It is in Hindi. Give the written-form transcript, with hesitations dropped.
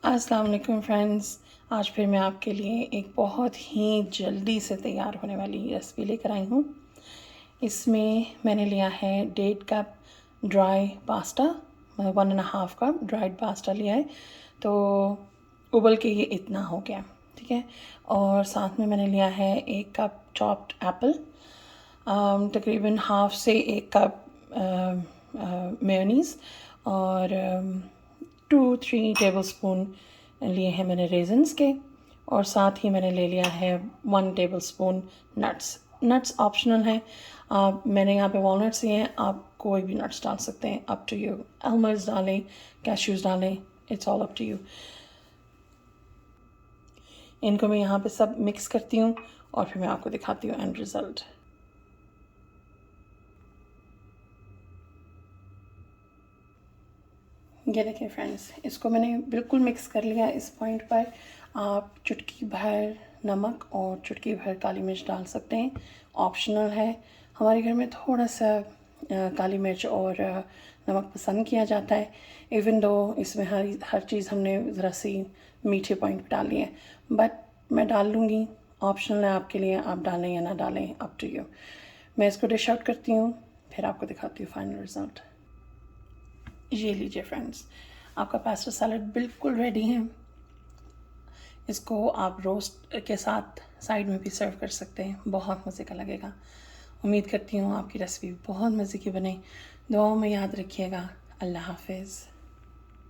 अस्सलाम वालेकुम फ्रेंड्स। आज फिर मैं आपके लिए एक बहुत ही जल्दी से तैयार होने वाली रेसिपी लेकर आई हूँ। इसमें मैंने लिया है 1.5 cup dry pasta, 1.5 cup dried pasta लिया है। तो उबल के ये इतना हो गया, ठीक है। और साथ में मैंने लिया है 1 कप चॉप्ड एप्पल, तकरीबन हाफ से 1 कप मेयोनीज़ और 2-3 टेबलस्पून लिए हैं मैंने रेजन्स के। और साथ ही मैंने ले लिया है 1 टेबलस्पून नट्स ऑप्शनल है। मैंने यहाँ पे वॉलनट्स लिए हैं, आप कोई भी नट्स डाल सकते हैं, अप टू यू। आलमंड्स डालें, कैश्यूज़ डालें, it's all up to you. इनको मैं यहाँ पे सब मिक्स करती हूँ और फिर मैं आपको दिखाती हूँ एंड रिज़ल्ट। ये देखिए फ्रेंड्स, इसको मैंने बिल्कुल मिक्स कर लिया। इस पॉइंट पर आप चुटकी भर नमक और चुटकी भर काली मिर्च डाल सकते हैं, ऑप्शनल है। हमारे घर में थोड़ा सा काली मिर्च और नमक पसंद किया जाता है, इवन दो इसमें हर चीज़ हमने ज़रा सी मीठे पॉइंट पर डाली है, बट मैं डाल लूँगी। ऑप्शनल है आपके लिए, आप डालें या ना डालें, अप टू यू। मैं इसको डिश आउट करती हूँ, फिर आपको दिखाती हूँ फाइनल रिज़ल्ट। ये लीजिए फ्रेंड्स, आपका पास्ता सैलड बिल्कुल रेडी है। इसको आप रोस्ट के साथ साइड में भी सर्व कर सकते हैं, बहुत मज़े का लगेगा। उम्मीद करती हूँ आपकी रेसिपी बहुत मज़े की बने। दुआओं में याद रखिएगा। अल्लाह हाफिज़।